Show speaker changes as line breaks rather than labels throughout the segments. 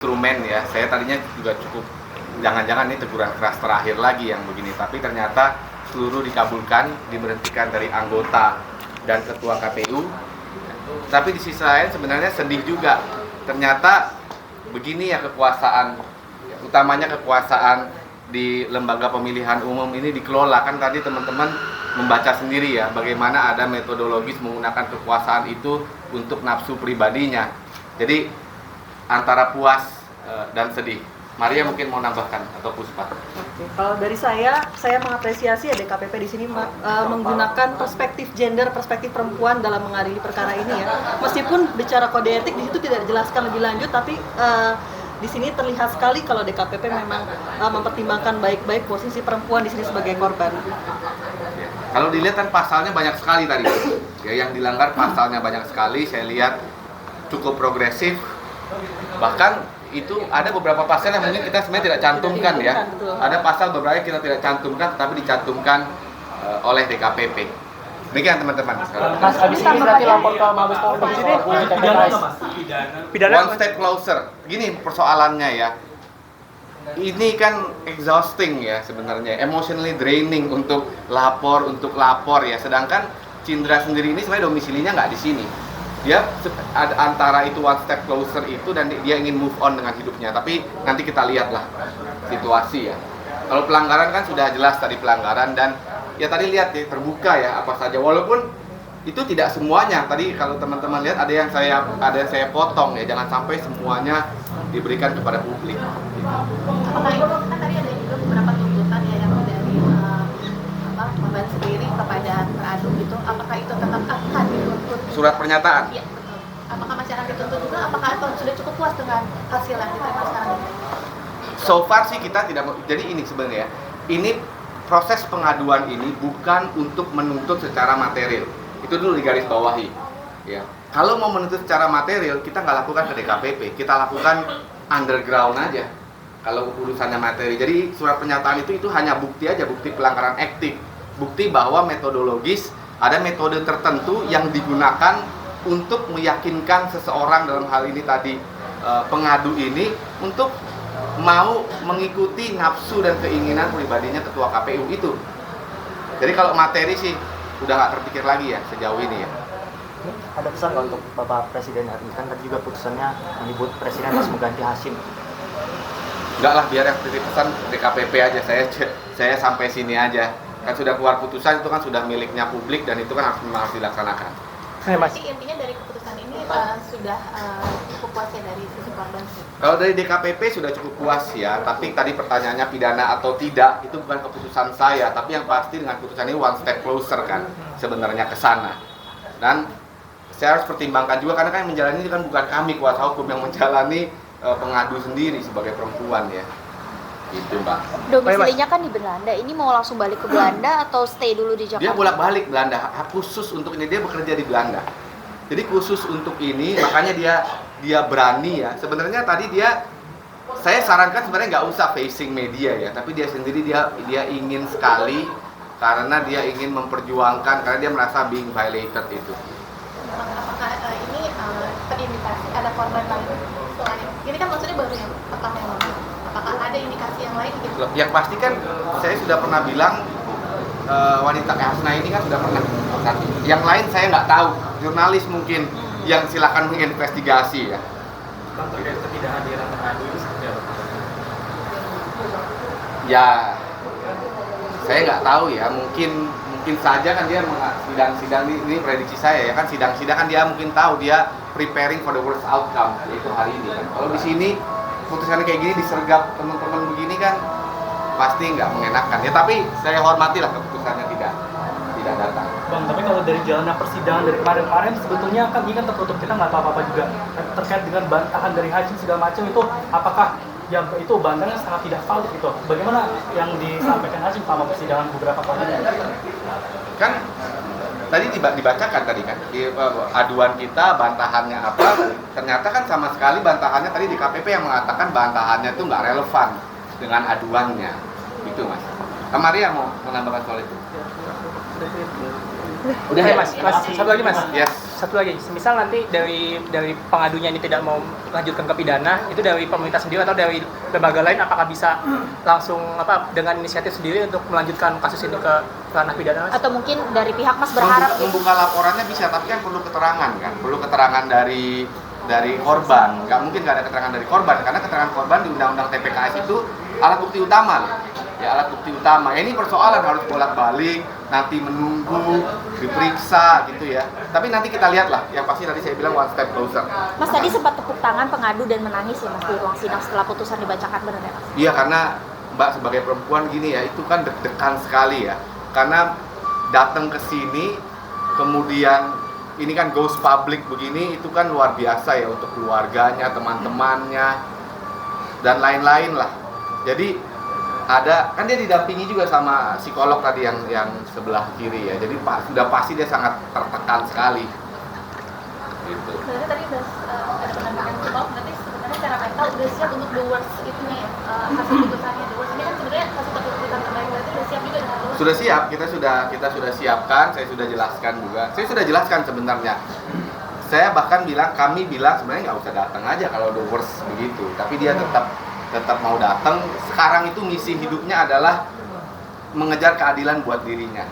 instrumen ya. Saya tadinya juga cukup jangan-jangan ini teguran keras terakhir lagi yang begini, tapi ternyata seluruh dikabulkan, diberhentikan dari anggota dan ketua KPU. Tapi di sisi lain sebenarnya sedih juga, ternyata begini ya kekuasaan, utamanya kekuasaan di lembaga pemilihan umum ini dikelola. Kan tadi teman-teman membaca sendiri ya bagaimana ada metodologis menggunakan kekuasaan itu untuk nafsu pribadinya. Jadi antara puas dan sedih. Maria mungkin mau nambahkan atau Puspa.
Oke, kalau dari saya mengapresiasi ya DKPP di sini menggunakan perspektif gender, perspektif perempuan dalam mengadili perkara ini ya. Meskipun bicara kode etik di situ tidak dijelaskan lebih lanjut, tapi di sini terlihat sekali kalau DKPP memang mempertimbangkan baik-baik posisi perempuan di sini sebagai korban.
Ya. Kalau dilihat kan pasalnya banyak sekali tadi. Ya, yang dilanggar pasalnya banyak sekali. Saya lihat cukup progresif. Bahkan itu ada beberapa pasal yang mungkin kita sebenarnya tidak cantumkan ya. Ada pasal beberapa yang kita tidak cantumkan, tapi dicantumkan oleh DKPP. Demikian teman-teman.
Mas, habis ini berarti lapor ke Mabes Polri
Pidana one step closer. Gini persoalannya ya. Ini kan exhausting ya sebenarnya, emotionally draining untuk lapor ya. Sedangkan Cindra sendiri ini sebenarnya domisilinya nggak di sini. Dia antara itu one step closer itu dan dia ingin move on dengan hidupnya. Tapi nanti kita lihatlah situasi ya. Kalau pelanggaran kan sudah jelas tadi pelanggaran, dan ya tadi lihat ya terbuka ya apa saja. Walaupun itu tidak semuanya. Tadi kalau teman-teman lihat ada yang saya potong ya. Jangan sampai semuanya diberikan kepada publik.
Apakah itu kan tadi ada juga beberapa tuntutan ya yang dari korban sendiri kepada teradu gitu, apakah itu tetap akan dituntut?
Surat pernyataan?
Iya, betul. Apakah masih akan dituntut juga? Apakah sudah cukup puas dengan hasil yang diterima sekarang ini?
So far sih kita tidak. Jadi ini sebenarnya, ini proses pengaduan ini bukan untuk menuntut secara material. Itu dulu digaris bawahi. Ya. Kalau mau menuntut secara material, kita nggak lakukan ke DKPP, kita lakukan underground aja. Kalau urusannya materi, jadi surat pernyataan itu hanya bukti aja, bukti pelanggaran etik, bukti bahwa metodologis ada metode tertentu yang digunakan untuk meyakinkan seseorang, dalam hal ini tadi pengadu ini, untuk mau mengikuti nafsu dan keinginan pribadinya ketua KPU itu. Jadi kalau materi sih udah nggak terpikir lagi ya sejauh ini ya.
Ada pesan nggak untuk Bapak Presiden hari ini? Kan tadi juga putusannya menyebut Presiden harus mengganti Hasim.
Enggak lah, biar yang titip pesan DKPP aja, saya sampai sini aja. Kan sudah keluar putusan, itu kan sudah miliknya publik dan itu kan harus dilaksanakan.
Jadi intinya dari keputusan ini sudah cukup puas ya dari sisi korban?
Kalau dari DKPP sudah cukup puas ya, tapi tadi pertanyaannya pidana atau tidak, itu bukan keputusan saya, tapi yang pasti dengan keputusan ini one step closer kan sebenarnya ke sana. Dan saya harus pertimbangkan juga, karena kan yang menjalani itu kan bukan kami kuasa hukum, yang menjalani pengadu sendiri sebagai perempuan ya. Itu Mbak.
Domisilinya kan di Belanda, ini mau langsung balik ke Belanda atau stay dulu di Jakarta?
Dia bolak-balik Belanda, khusus untuk ini, dia bekerja di Belanda. Jadi khusus untuk ini, makanya dia berani ya. Sebenarnya tadi saya sarankan sebenarnya nggak usah facing media ya, tapi dia sendiri dia ingin sekali, karena dia ingin memperjuangkan, karena dia merasa being violated itu.
Apakah ini terindikasi ada korban lain selain ini, kan maksudnya baru yang pertama yang ngomong, apakah ada indikasi yang lain gitu?
Yang pasti kan saya sudah pernah bilang wanita Hasna ini kan sudah pernah. Yang lain saya nggak tahu, jurnalis mungkin yang silakan menginvestigasi ya.
Terkait ketidakhadiran pengadu itu seperti apa?
Ya, saya nggak tahu ya, mungkin saja kan dia sidang-sidang ini prediksi saya ya kan, sidang-sidang kan dia mungkin tahu, dia preparing for the worst outcome, yaitu hari ini kan. Kalau di sini putusannya kayak gini disergap teman-teman begini kan pasti nggak mengenakan ya, tapi saya hormatilah keputusannya tidak datang.
Bang, tapi kalau dari jalannya persidangan dari kemarin sebetulnya kan ini kan tertutup, kita nggak tahu apa-apa juga terkait dengan bantahan dari Hasim segala macam itu, apakah yang itu bantahannya sangat tidak valid gitu? Bagaimana yang disampaikan Hasim sama persidangan beberapa kali?
Kan tadi dibacakan tadi kan aduan kita, bantahannya apa, ternyata kan sama sekali bantahannya tadi di KPP yang mengatakan bantahannya itu nggak relevan dengan aduannya, itu Mas. Maria mau menambahkan soal itu?
Udah ya Mas, satu lagi Mas.
Yes.
satu lagi, misal nanti dari pengadunya ini tidak mau lanjutkan ke pidana, itu dari pemerintah sendiri atau dari lembaga lain apakah bisa langsung dengan inisiatif sendiri untuk melanjutkan kasus ini ke ranah pidana, Mas?
Atau mungkin dari pihak Mas berharap
membuka laporannya bisa, tapi kan perlu keterangan kan, perlu keterangan dari korban. Nggak mungkin nggak ada keterangan dari korban, karena keterangan korban di Undang-Undang TPKS itu alat bukti utama loh. Ya, alat bukti utama. Ini persoalan harus bolak-balik, nanti menunggu, diperiksa gitu ya. Tapi nanti kita lihat lah, yang pasti tadi saya bilang one step closer.
Mas tadi sempat tepuk tangan pengadu dan menangis ya Mas di ruang sidang setelah putusan dibacakan, benar ya Mas?
Iya, karena Mbak sebagai perempuan gini ya, itu kan deg-degan sekali ya. Karena datang ke sini, kemudian ini kan goes public begini, itu kan luar biasa ya untuk keluarganya, teman-temannya, dan lain-lain lah. Jadi ada, kan dia didampingi juga sama psikolog tadi yang sebelah kiri ya. Jadi sudah pasti dia sangat tertekan sekali. Gitu.
Sebenarnya tadi udah ada pendampingan psikolog, berarti sebenarnya secara mental udah siap untuk the worst itunya ya, hasil putusannya. The worst ini kan sebenarnya hasil putusan terbaik, berarti udah siap juga dengan the worst.
Sudah siap, kita sudah siapkan, saya sudah jelaskan juga. Saya sudah jelaskan sebenarnya. Saya bahkan kami bilang sebenarnya nggak usah datang aja kalau the worst begitu. Tapi dia tetap mau datang. Sekarang itu misi hidupnya adalah mengejar keadilan buat dirinya.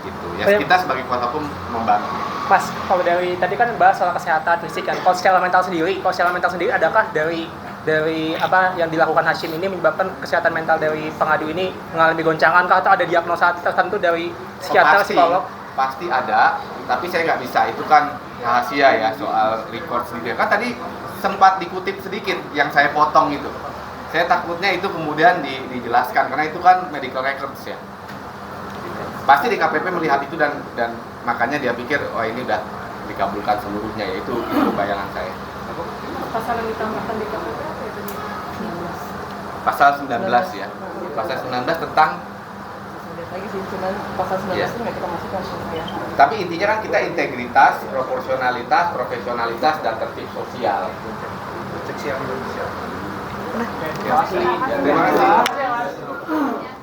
Gitu. Ya kita sebagai kuasa hukum membantu.
Mas, kalau dari tadi kan bahas soal kesehatan fisik kan. Kalau secara mental sendiri adakah dari apa yang dilakukan Hashim ini menyebabkan kesehatan mental dari pengadu ini mengalami goncangan kah, atau ada diagnosa tertentu dari psikiater, psikolog?
Pasti ada, tapi saya nggak bisa, itu kan rahasia ya soal record sendiri. Kan tadi sempat dikutip sedikit yang saya potong itu. Saya takutnya itu kemudian dijelaskan karena itu kan medical records ya. Pasti DKPP melihat itu dan makanya dia pikir oh ini udah dikabulkan seluruhnya, ya itu bayangan saya.
Pasal yang ditambahkan DKPP apa itu?
Pasal 19 ya. Pasal 19 tentang
lagi sih, cuman pasal 19 itu nggak kita masukkan ya.
Tapi intinya kan kita integritas, proporsionalitas, profesionalitas, dan tertib sosial.
Cek siap Indonesia.
Terima kasih.